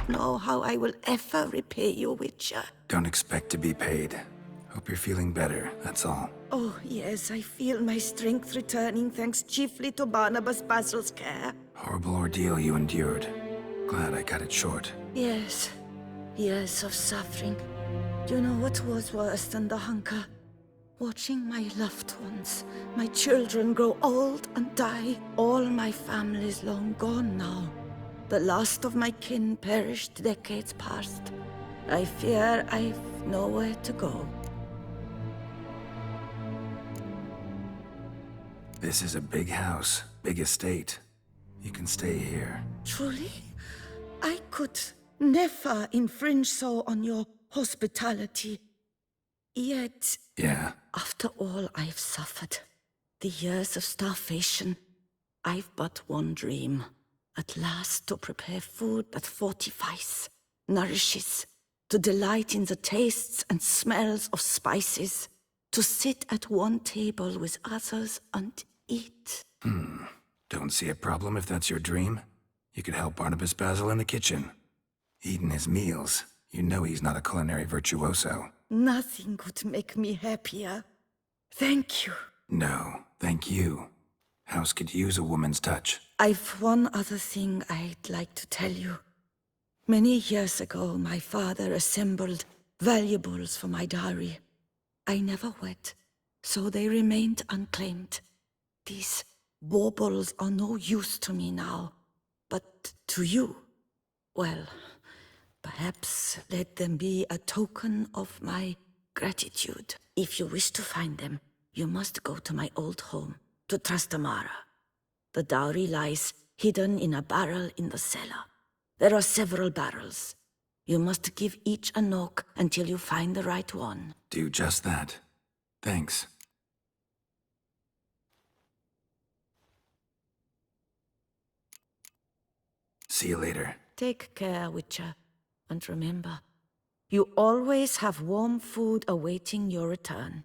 know how I will ever repay you, Witcher. Don't expect to be paid. Hope you're feeling better, that's all. Oh, yes, I feel my strength returning thanks chiefly to Barnabas Basil's care. Horrible ordeal you endured. Glad I cut it short. Yes, years of suffering. Do you know what was worse than the hunger? Watching my loved ones, my children grow old and die. All my family's long gone now. The last of my kin perished decades past. I fear I've nowhere to go. This is a big house, big estate. You can stay here. Truly? I could never infringe so on your hospitality. Yet, Yeah? after all I've suffered, the years of starvation, I've but one dream. At last to prepare food that fortifies, nourishes, to delight in the tastes and smells of spices, to sit at one table with others and eat. Don't see a problem if that's your dream. You could help Barnabas Basil in the kitchen. Eating his meals. You know he's not a culinary virtuoso. Nothing could make me happier. Thank you. No, thank you. House could use a woman's touch. I've one other thing I'd like to tell you. Many years ago, my father assembled valuables for my dowry. I never wed, so they remained unclaimed. These baubles are no use to me now, but to you, well, perhaps let them be a token of my gratitude. If you wish to find them, you must go to my old home, to Trastamara. The dowry lies hidden in a barrel in the cellar. There are several barrels. You must give each a knock until you find the right one. Do just that. Thanks. See you later. Take care, Witcher. And remember, you always have warm food awaiting your return.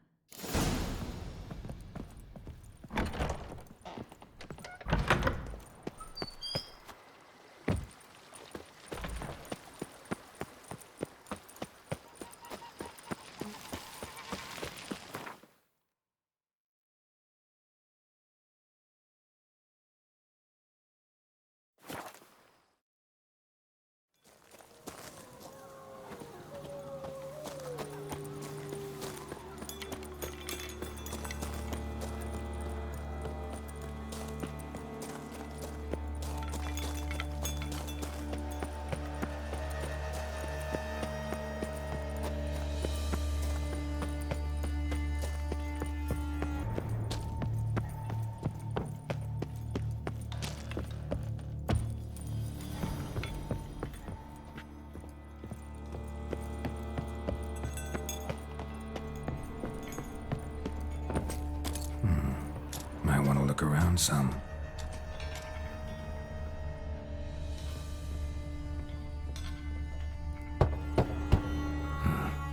Might want to look around some.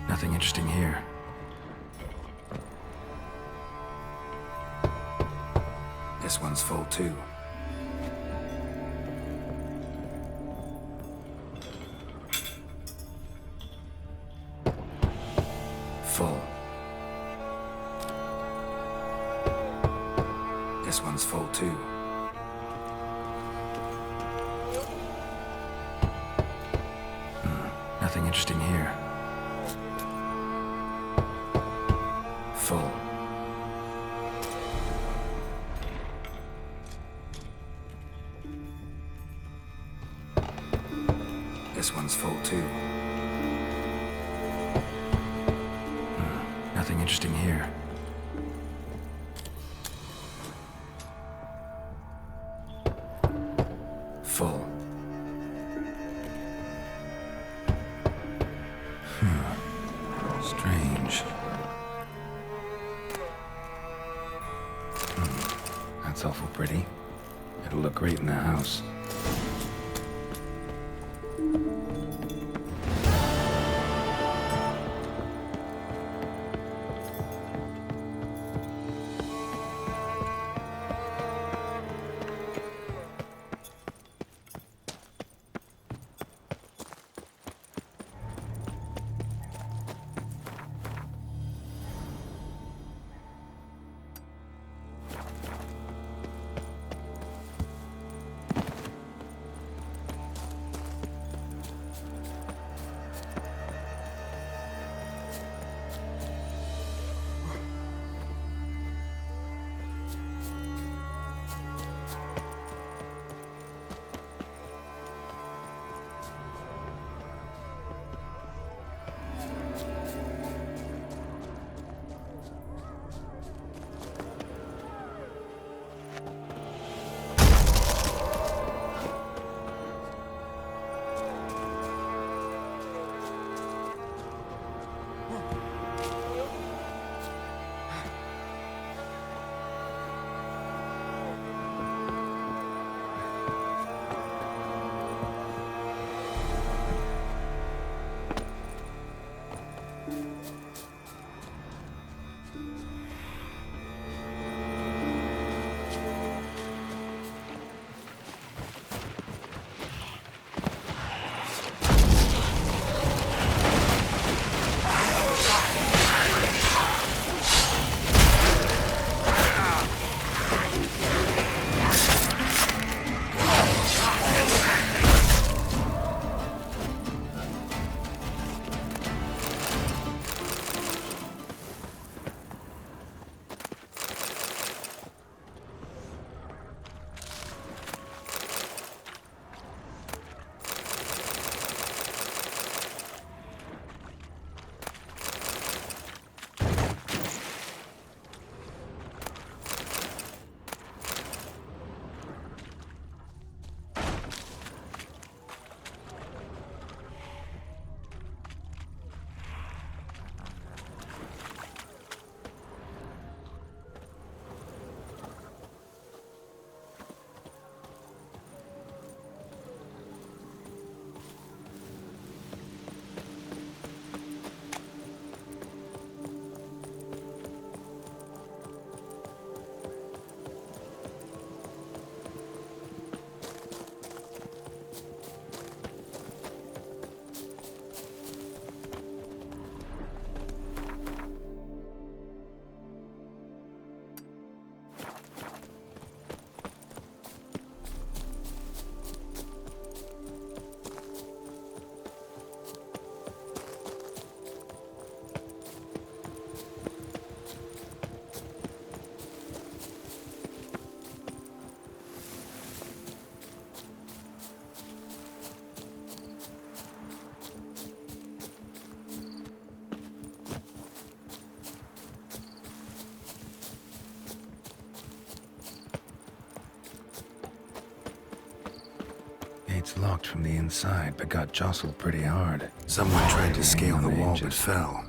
Nothing interesting here. This one's full too. Full. This one's full too. Nothing interesting here. Full. This one's full too. Nothing interesting here. Full. Strange. That's awful pretty. It'll look great in the house. Gate's locked from the inside, but got jostled pretty hard. Someone tried to scale the wall but fell.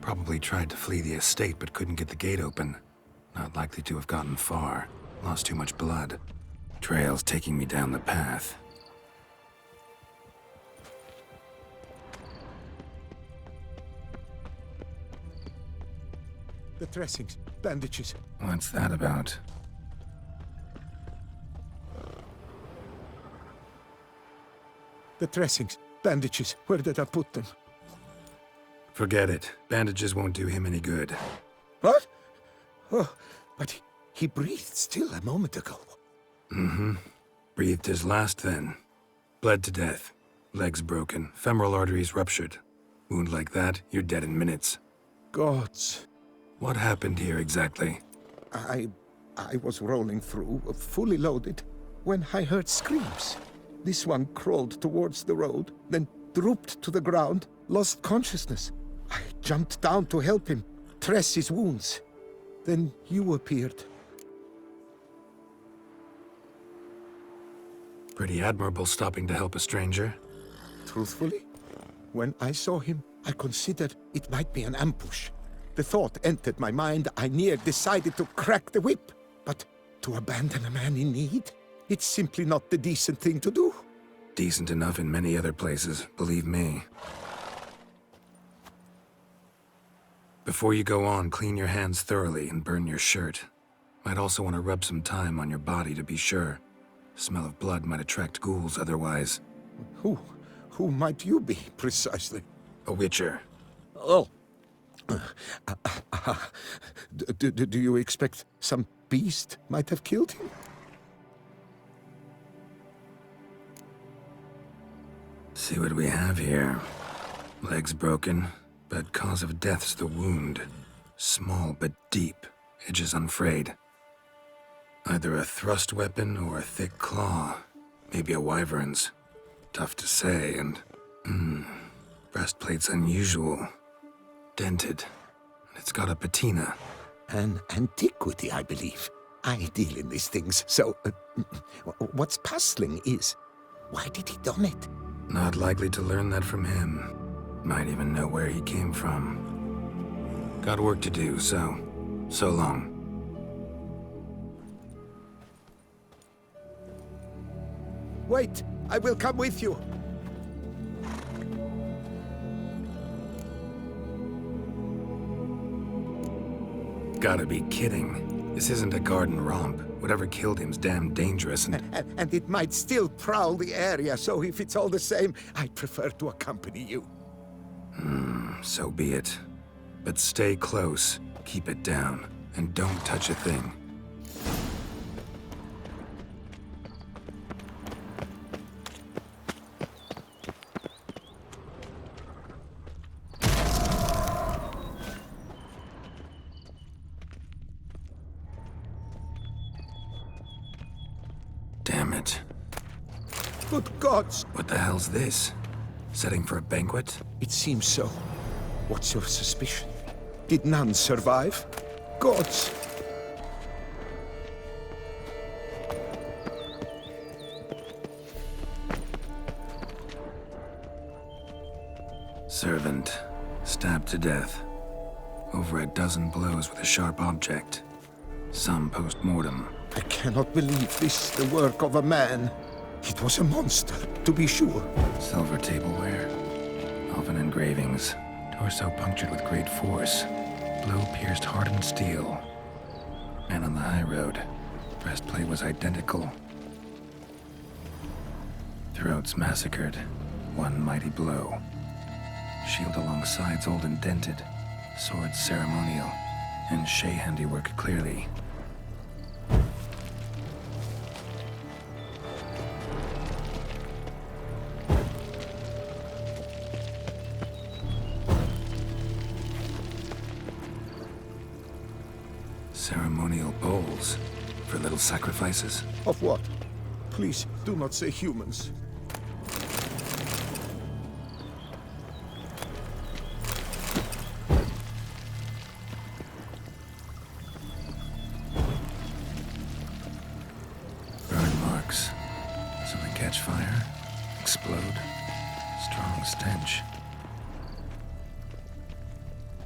Probably tried to flee the estate but couldn't get the gate open. Not likely to have gotten far. Lost too much blood. Trail's taking me down the path. The dressings, bandages. What's that about? The dressings, bandages. Where did I put them? Forget it. Bandages won't do him any good. What? Oh, but he breathed still a moment ago. Mm-hmm. Breathed his last then. Bled to death. Legs broken. Femoral arteries ruptured. Wound like that, you're dead in minutes. Gods. What happened here exactly? I was rolling through, fully loaded, when I heard screams. This one crawled towards the road, then drooped to the ground, lost consciousness. I jumped down to help him, dress his wounds. Then you appeared. Pretty admirable stopping to help a stranger. Truthfully, when I saw him, I considered it might be an ambush. The thought entered my mind, I near decided to crack the whip. But to abandon a man in need? It's simply not the decent thing to do. Decent enough in many other places, believe me. Before you go on, clean your hands thoroughly and burn your shirt. Might also want to rub some time on your body to be sure. Smell of blood might attract ghouls otherwise. Who might you be, precisely? A witcher. Oh. Do you expect some beast might have killed him? See what we have here. Legs broken, but cause of death's the wound. Small but deep, edges unfrayed. Either a thrust weapon or a thick claw. Maybe a wyvern's. Tough to say, and... breastplate's unusual. Dented. And it's got a patina. An antiquity, I believe. I deal in these things, so... what's puzzling is, why did he don it? Not likely to learn that from him. Might even know where he came from. Got work to do, so long. Wait, I will come with you. Gotta be kidding. This isn't a garden romp. Whatever killed him's damn dangerous And it might still prowl the area, so if it's all the same, I'd prefer to accompany you. So be it. But stay close, keep it down, and don't touch a thing. Damn it. Good gods! What the hell's this? Setting for a banquet? It seems so. What's your suspicion? Did none survive? Gods! Servant. Stabbed to death. Over a dozen blows with a sharp object. Some post-mortem. I cannot believe this the work of a man. It was a monster, to be sure. Silver tableware. Elven engravings. Torso punctured with great force. Blow pierced hardened steel. Man on the high road. Breastplate was identical. Throats massacred. One mighty blow. Shield along sides old and dented. Sword ceremonial. And Shay handiwork clearly. Ceremonial bowls for little sacrifices. Of what? Please, do not say humans. Burn marks. So they catch fire? explode. Strong stench.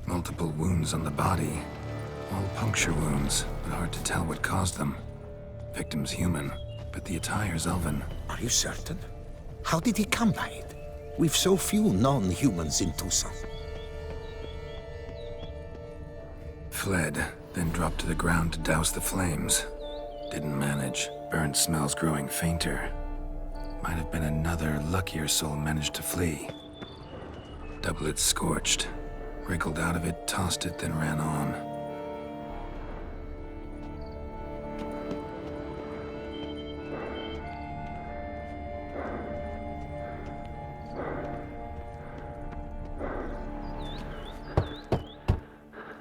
Multiple wounds on the body. All puncture wounds, but hard to tell what caused them. Victim's human, but the attire's elven. Are you certain? How did he come by it? We've so few non-humans in Tucson. Fled, then dropped to the ground to douse the flames. Didn't manage. Burnt smells growing fainter. Might have been another luckier soul managed to flee. Doublet scorched. Wriggled out of it, tossed it, then ran on.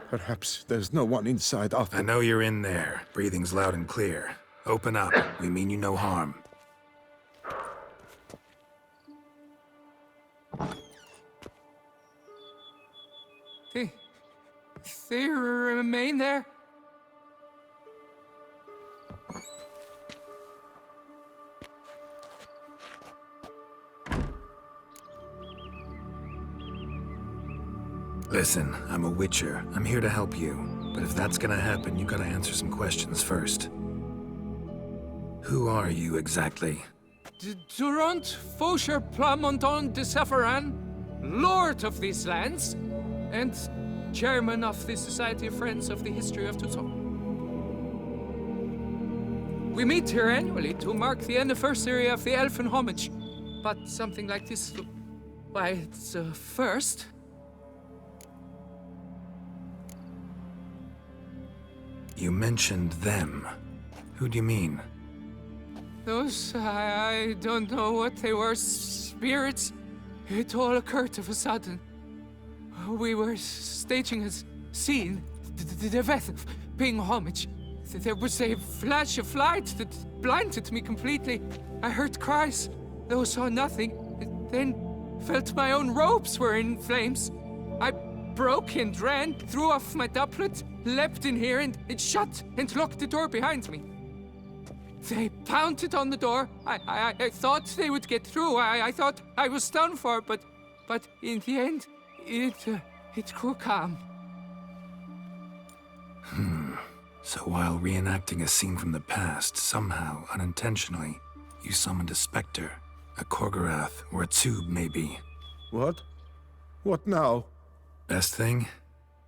Perhaps there's no one inside after... I know you're in there. Breathing's loud and clear. Open up. We mean you no harm. They remain there? Listen, I'm a witcher. I'm here to help you. But if that's gonna happen, you gotta answer some questions first. Who are you exactly? Durant Faucher Plamonton de Safaran, Lord of these lands, and Chairman of the Society of Friends of the History of Tucson. We meet here annually to mark the anniversary of the Elfin Homage. But something like this, why, it's a first. You mentioned them. Who do you mean? Those, I don't know what they were, spirits. It all occurred of a sudden. We were staging a scene, the death of paying homage. There was a flash of light that blinded me completely. I heard cries, though saw nothing. Then felt my own robes were in flames. I broke and ran, threw off my doublet, leapt in here and shut and locked the door behind me. They pounded on the door. I thought they would get through. I thought I was done for, but in the end, it grew calm. So while reenacting a scene from the past, somehow, unintentionally, you summoned a specter, a Korgorath, or a tube, maybe. What? What now? Best thing?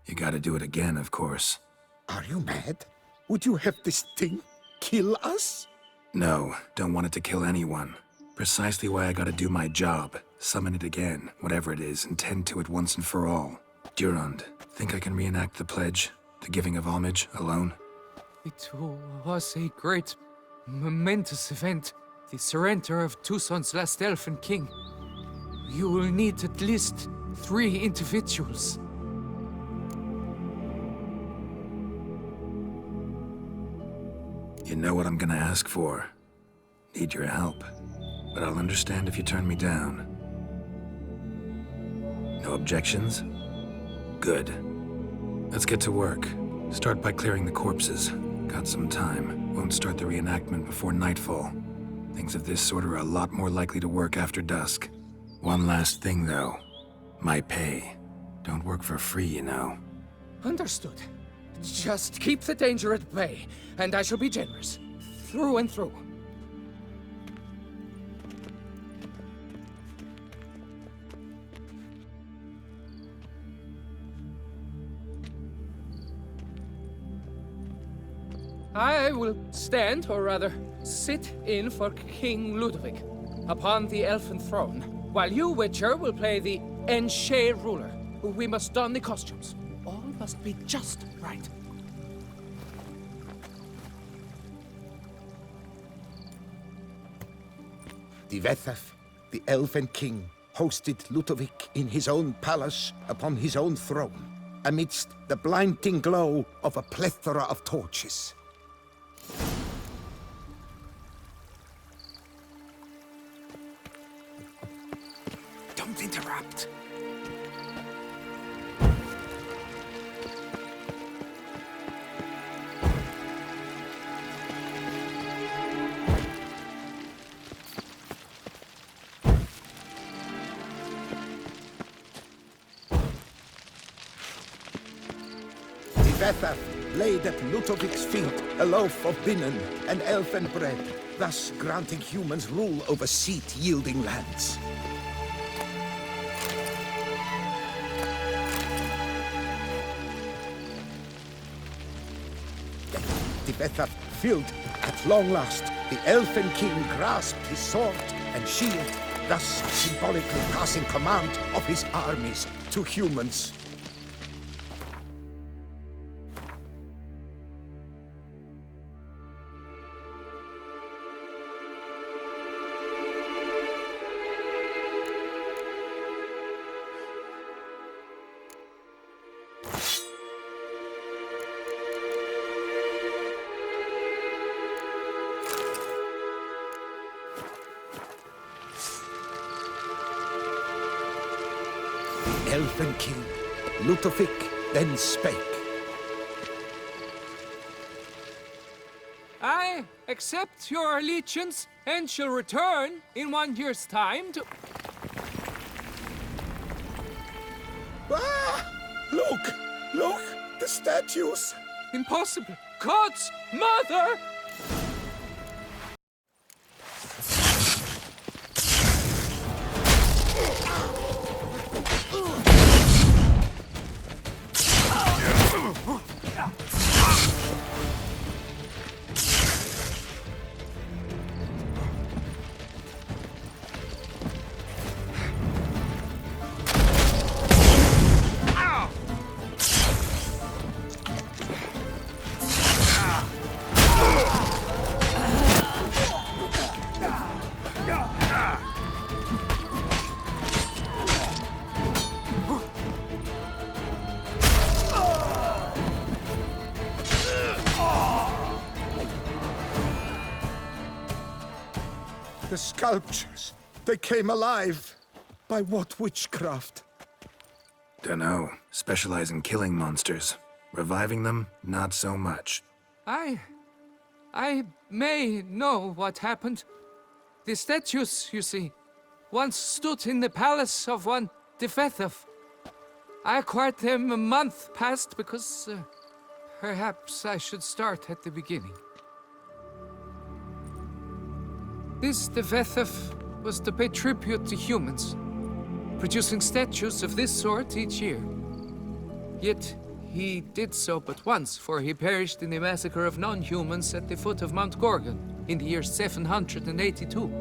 You gotta do it again, of course. Are you mad? Would you have this thing kill us? No, don't want it to kill anyone. Precisely why I gotta do my job. Summon it again, whatever it is, and tend to it once and for all. Durand, think I can reenact the pledge? The giving of homage, alone? It was a great, momentous event. The surrender of Tucson's last elfin king. You will need at least 3 individuals. You know what I'm gonna ask for. Need your help. But I'll understand if you turn me down. No objections? Good. Let's get to work. Start by clearing the corpses. Got some time. Won't start the reenactment before nightfall. Things of this sort are a lot more likely to work after dusk. One last thing, though. My pay. Don't work for free, you know. Understood. Just keep the danger at bay, and I shall be generous. Through and through. I will stand, or rather, sit in for King Ludwig, upon the elfin throne, while you, Witcher, will play the Enche ruler. We must don the costumes. All must be just right. Divethef, the Elven King, hosted Ludovic in his own palace upon his own throne, amidst the blinding glow of a plethora of torches. Don't interrupt. Tivetha laid at Ludovic's feet a loaf of binnen and elfin bread, thus granting humans rule over seat-yielding lands. Tivetha filled, at long last, the elfin king grasped his sword and shield, thus symbolically passing command of his armies to humans. Elfin king, Ludovic then spake. I accept your allegiance and shall return in 1 year's time to... Ah! Look! Look! The statues! Impossible! God's mother! The sculptures, they came alive. By what witchcraft? Dunno. Specialize in killing monsters. Reviving them, not so much. I may know what happened. The statues, you see, once stood in the palace of one Tivetha. I acquired them a month past because perhaps I should start at the beginning. This Tivetha was to pay tribute to humans, producing statues of this sort each year. Yet he did so but once, for he perished in the massacre of non-humans at the foot of Mount Gorgon in the year 782.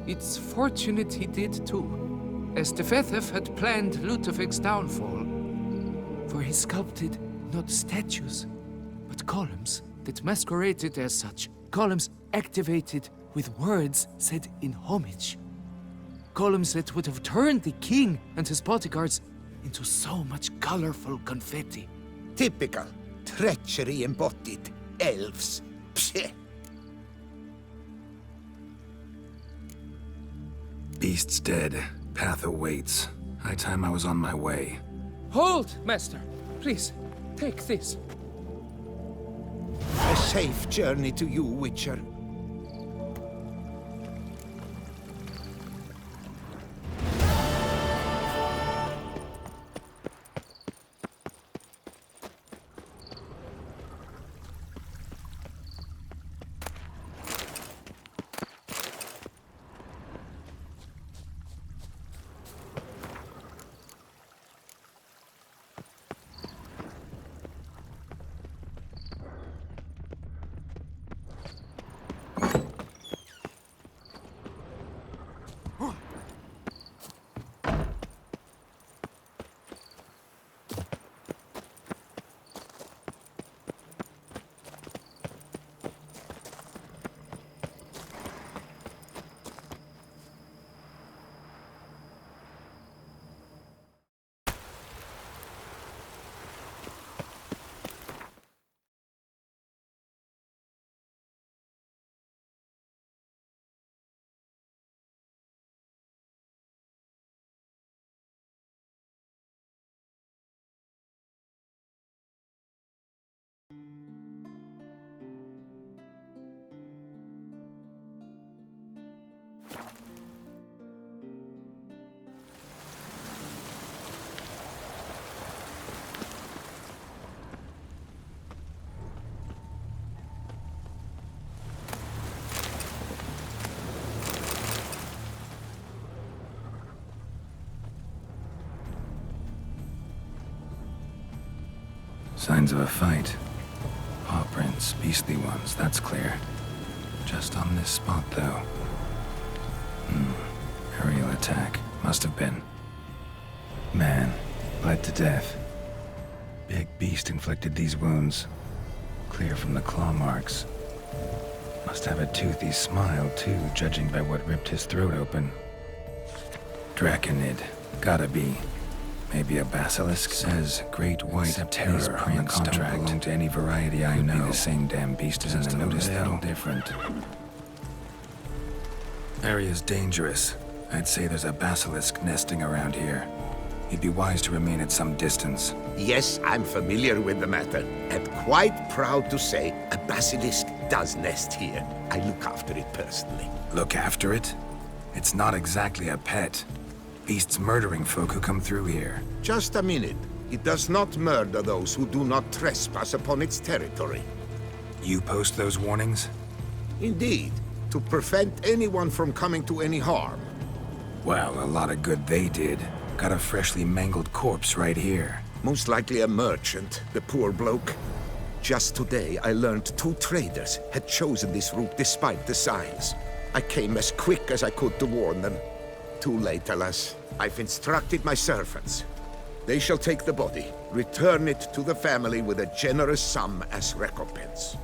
It's fortunate he did too, as Tivetha had planned Ludovic's downfall, for he sculpted not statues, but columns that masqueraded as such. Columns activated with words said in homage. Columns that would have turned the king and his bodyguards into so much colorful confetti. Typical. Treachery embodied. Elves. Psheh. Beast's dead. Path awaits. High time I was on my way. Hold, master. Please, take this. A safe journey to you, Witcher. Signs of a fight. Paw prints, beastly ones, that's clear. Just on this spot, though. Aerial attack. Must have been. Man, bled to death. Big beast inflicted these wounds. Clear from the claw marks. Must have a toothy smile, too, judging by what ripped his throat open. Draconid. Gotta be. Maybe a basilisk. Says Great White Terror on the contract. Don't belong to any variety I know. Be the same damn beast as in the notice, though. Different. Area's dangerous. I'd say there's a basilisk nesting around here. You'd be wise to remain at some distance. Yes, I'm familiar with the matter, and quite proud to say a basilisk does nest here. I look after it personally. Look after it? It's not exactly a pet. Beasts murdering folk who come through here. Just a minute. It does not murder those who do not trespass upon its territory. You post those warnings? Indeed, to prevent anyone from coming to any harm. Well, a lot of good they did. Got a freshly mangled corpse right here. Most likely a merchant, the poor bloke. Just today, I learned 2 traders had chosen this route despite the signs. I came as quick as I could to warn them. Too late, alas. I've instructed my servants. They shall take the body, return it to the family with a generous sum as recompense.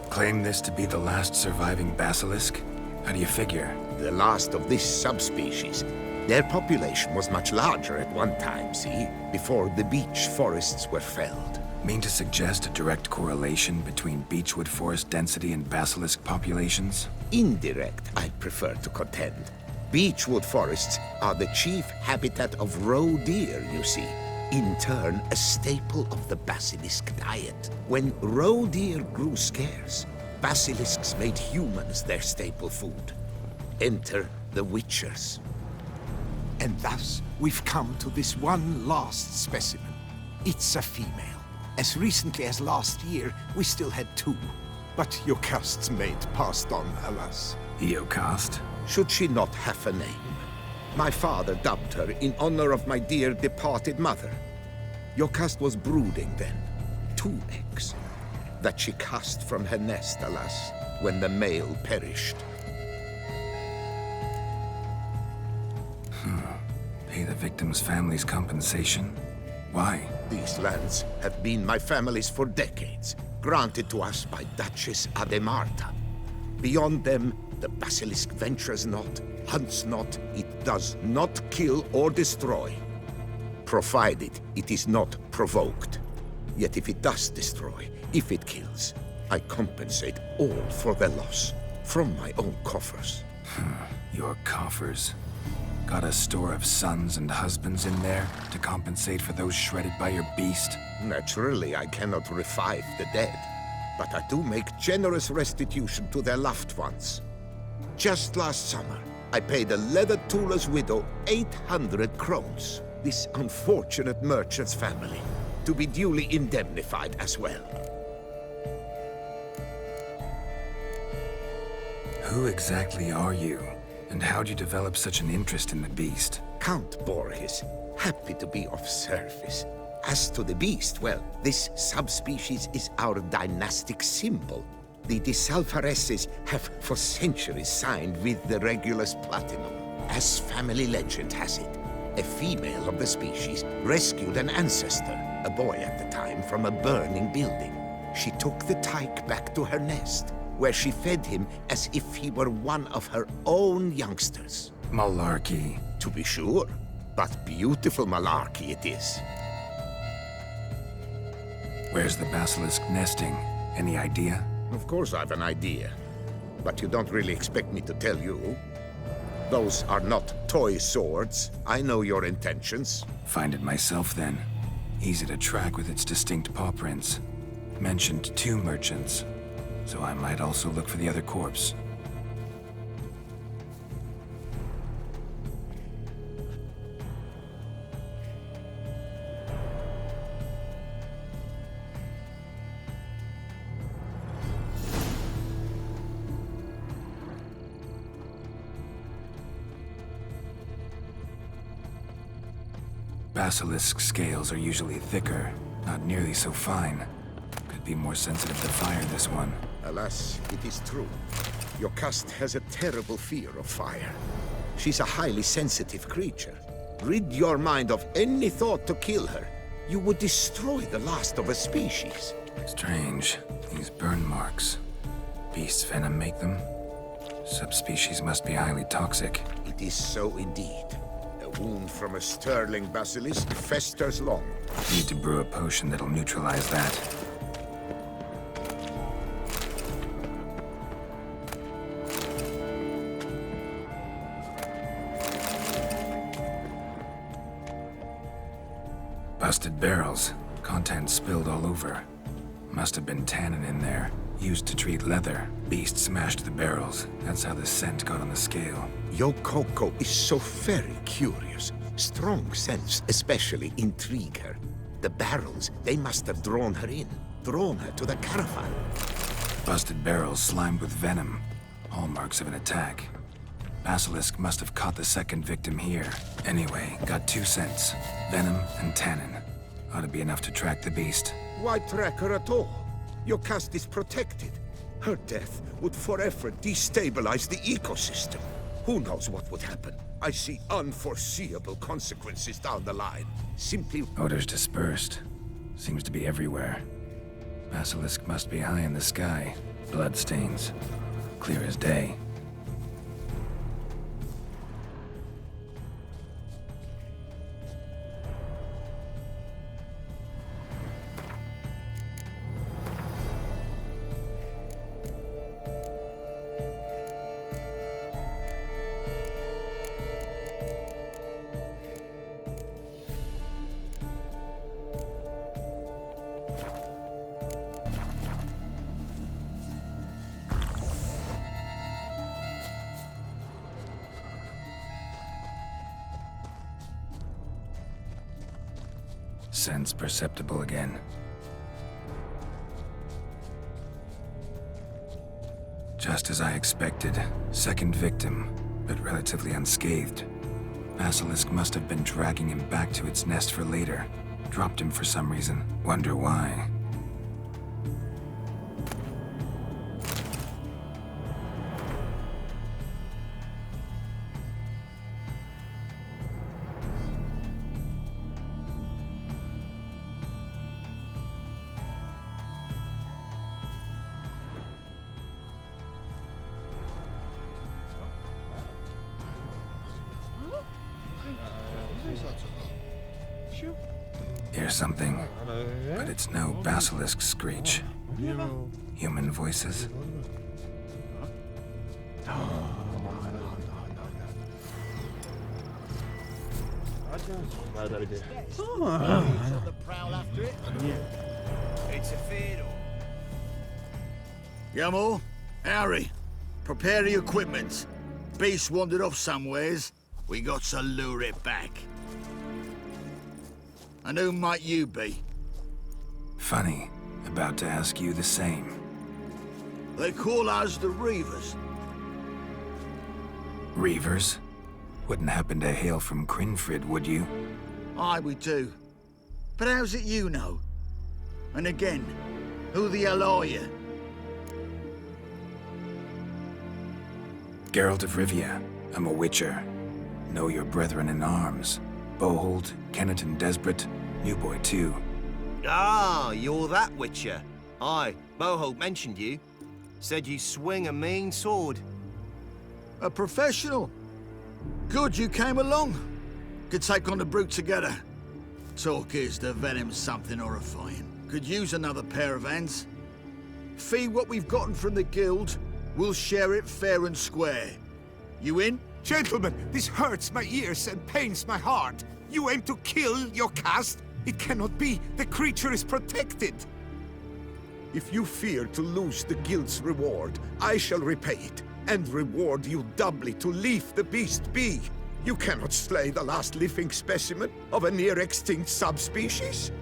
Claim this to be the last surviving basilisk? How do you figure? The last of this subspecies. Their population was much larger at one time, see? Before the beech forests were felled. Mean to suggest a direct correlation between beechwood forest density and basilisk populations? Indirect, I'd prefer to contend. Beechwood forests are the chief habitat of roe deer, you see. In turn, a staple of the basilisk diet. When roe deer grew scarce, basilisks made humans their staple food. Enter the witchers. And thus, we've come to this one last specimen. It's a female. As recently as last year, we still had 2. But Yocast's mate passed on, alas. Eocast? Should she not have a name? My father dubbed her in honor of my dear departed mother. Yocast was brooding then. 2 eggs. That she cast from her nest, alas, when the male perished. Pay the victim's family's compensation? Why? These lands have been my family's for decades, granted to us by Duchess Ademarta. Beyond them, the basilisk ventures not, hunts not, it does not kill or destroy. Provided it is not provoked. Yet if it does destroy, if it kills, I compensate all for the loss, from my own coffers. Your coffers. Got a store of sons and husbands in there to compensate for those shredded by your beast? Naturally, I cannot revive the dead, but I do make generous restitution to their loved ones. Just last summer, I paid a leather tooler's widow 800 crowns, this unfortunate merchant's family, to be duly indemnified as well. Who exactly are you? And how'd you develop such an interest in the beast? Count Borges, happy to be of service. As to the beast, well, this subspecies is our dynastic symbol. The de Salfareses have for centuries signed with the Regulus Platinum. As family legend has it, a female of the species rescued an ancestor, a boy at the time, from a burning building. She took the tyke back to her nest, where she fed him as if he were one of her own youngsters. Malarkey. To be sure, but beautiful malarkey it is. Where's the basilisk nesting? Any idea? Of course I've an idea, but you don't really expect me to tell you. Those are not toy swords. I know your intentions. Find it myself then. Easy to track with its distinct paw prints. Mentioned 2 merchants. So I might also look for the other corpse. Basilisk scales are usually thicker, not nearly so fine. Could be more sensitive to fire, this one. Alas, it is true. Your caste has a terrible fear of fire. She's a highly sensitive creature. Rid your mind of any thought to kill her. You would destroy the last of a species. Strange. These burn marks. Beast's venom make them? Subspecies must be highly toxic. It is so indeed. A wound from a sterling basilisk festers long. Need to brew a potion that'll neutralize that. Busted barrels. Contents spilled all over. Must have been tannin in there. Used to treat leather. Beast smashed the barrels. That's how the scent got on the scale. Your Coco is so very curious. Strong scents especially intrigue her. The barrels, they must have drawn her in. Drawn her to the caravan. Busted barrels slimed with venom. Hallmarks of an attack. Basilisk must have caught the second victim here. Anyway, got 2 scents. Venom and tannin. Ought to be enough to track the beast. Why track her at all? Your caste is protected. Her death would forever destabilize the ecosystem. Who knows what would happen? I see unforeseeable consequences down the line. Simply... Odors dispersed. Seems to be everywhere. Basilisk must be high in the sky. Blood stains. Clear as day. Sense perceptible again. Just as I expected. Second victim, but relatively unscathed. Basilisk must have been dragging him back to its nest for later. Dropped him for some reason. Wonder why. Hear something, but it's no basilisk screech. Human voices. Yamo, Harry, prepare the equipment. Beast wandered off somewheres. We got to lure it back. And who might you be? Funny. About to ask you the same. They call us the Reavers. Reavers? Wouldn't happen to hail from Crinfrid, would you? Aye, we do. But how's it you know? And again, who the hell are you? Geralt of Rivia. I'm a witcher. Know your brethren in arms. Bohold, Kennet and Desperate, New Boy too. Ah, you're that witcher. Aye, Bohold mentioned you. Said you swing a mean sword. A professional. Good you came along. Could take on the brute together. Talk is the venom's something horrifying. Could use another pair of hands. Fee what we've gotten from the guild, we'll share it fair and square. You in? Gentlemen, this hurts my ears and pains my heart. You aim to kill your caste? It cannot be. The creature is protected. If you fear to lose the guild's reward, I shall repay it, and reward you doubly to leave the beast be. You cannot slay the last living specimen of a near-extinct subspecies.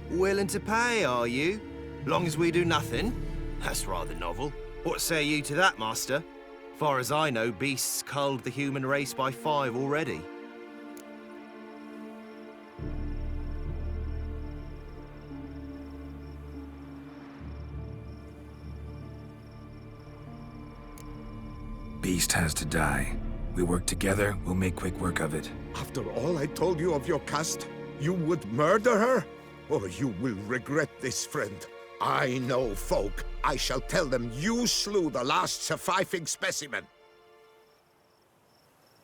Willing to pay, are you? Long as we do nothing? That's rather novel. What say you to that, master? Far as I know, beasts culled the human race by 5 already. beast has to die. We work together, we'll make quick work of it. After all I told you of your cast, you would murder her? Or you will regret this, friend. I know folk. I shall tell them you slew the last surviving specimen.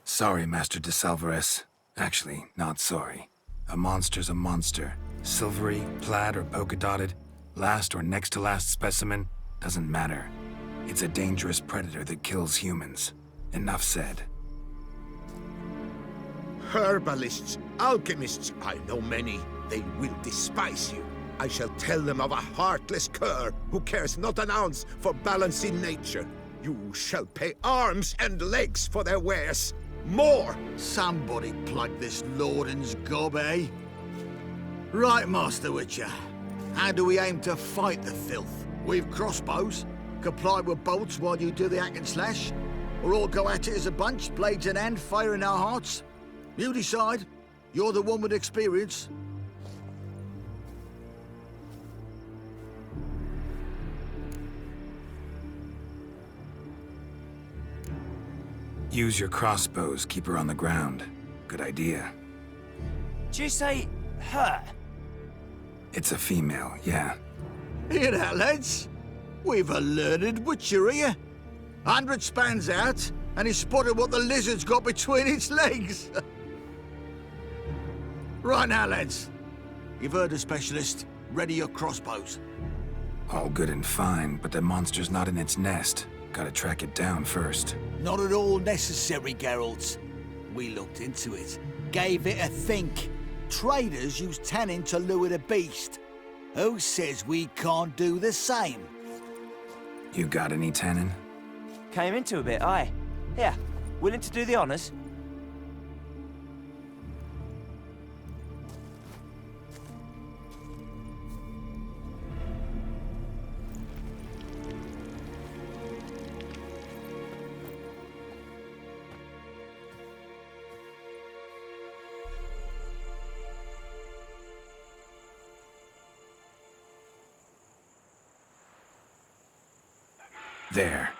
Sorry, Master de Salvarez. Actually, not sorry. A monster's a monster. Silvery, plaid, or polka-dotted, last or next to last specimen, doesn't matter. It's a dangerous predator that kills humans. Enough said. Herbalists, alchemists, I know many. They will despise you. I shall tell them of a heartless cur who cares not an ounce for balance in nature. You shall pay arms and legs for their wares. More! Somebody plug this Lorden's gob, eh? Right, Master Witcher. How do we aim to fight the filth? We've crossbows. Comply with bolts while you do the hack and slash? Or all go at it as a bunch, blades in hand, fire in our hearts? You decide. You're the one with experience. Use your crossbows, keep her on the ground. Good idea. Did you say her? It's a female, yeah. Hear that, lads? We've a learned Witcher here. 100 spans out, and he spotted what the lizard's got between its legs. Right now, lads. You've heard the specialist. Ready your crossbows. All good and fine, but the monster's not in its nest. Gotta track it down first. Not at all necessary, Geralt. We looked into it. Gave it a think. Traders use tannin to lure the beast. Who says we can't do the same? You got any tannin? Came into a bit, aye. Here, willing to do the honors? There.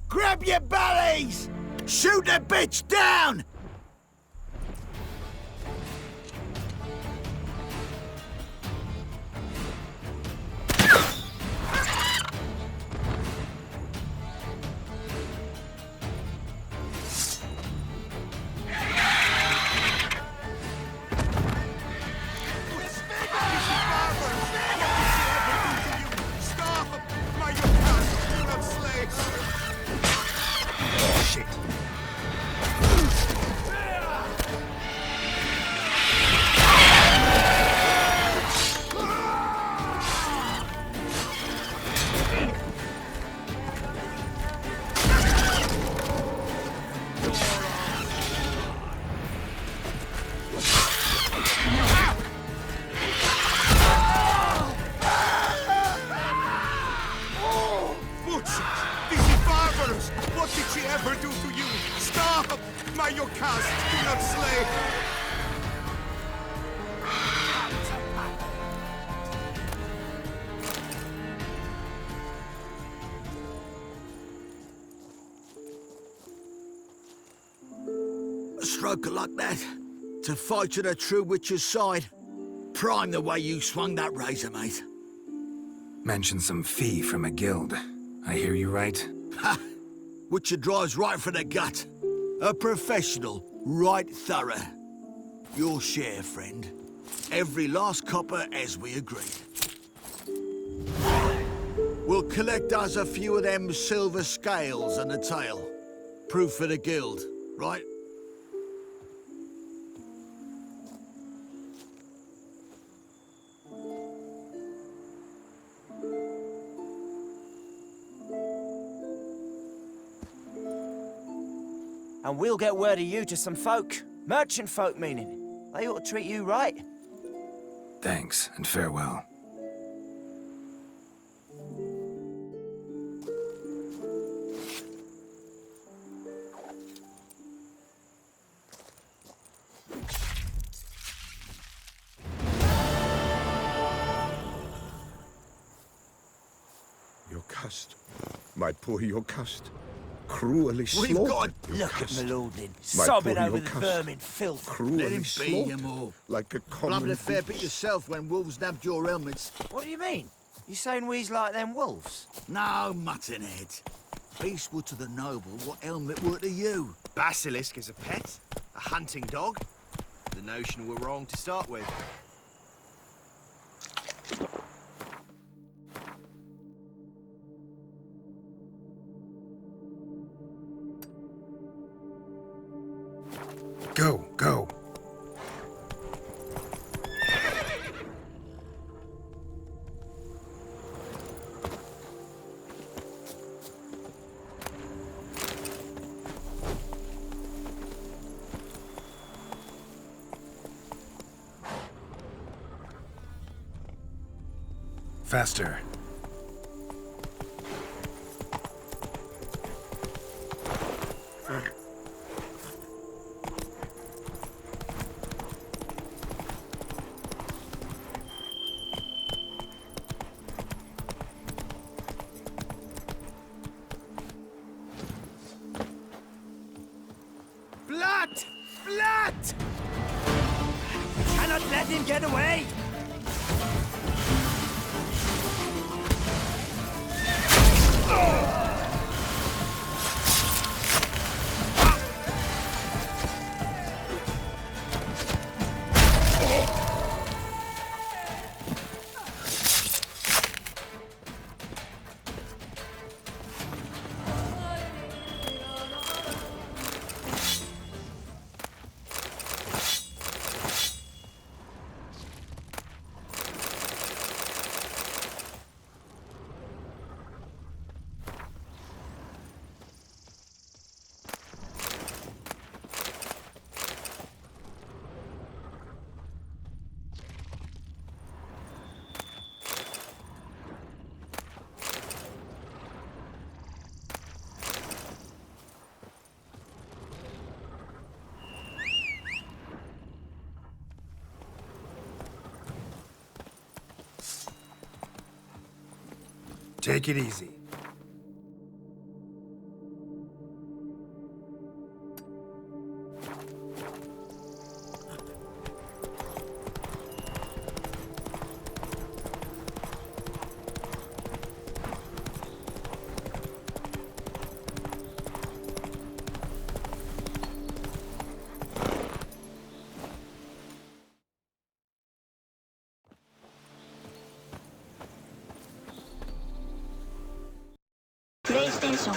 Grab your bellies! Shoot the bitch down! What did she ever do to you? Stop! Mind your cast, do not slay! A stroke like that. To fight at a true Witcher's side. Prime the way you swung that razor, mate. Mentioned some fee from a guild. I hear you right? Ha! Witcher drives right for the gut. A professional, right thorough. Your share, friend. Every last copper as we agreed. We'll collect us a few of them silver scales and a tail. Proof for the guild, right? And we'll get word of you to some folk. Merchant folk, meaning. They ought to treat you right. Thanks, and farewell. Your cast. My poor your cast. cruelly We've slaughtered. got... Look at Malordin, My sobbing poor over the Lucas. vermin filth. Let Cruelly him be, you slaughtered. more. Like a Blubbered common a fair beast. bit yourself when wolves nabbed your helmets. What do you mean? You saying we's like them wolves? No, muttonhead. Beast were to the noble what helmet were to you. Basilisk is a pet? A hunting dog? The notion we're wrong to start with. Go, go. Faster. Blood! Blood! Cannot let him get away! Take it easy. PlayStation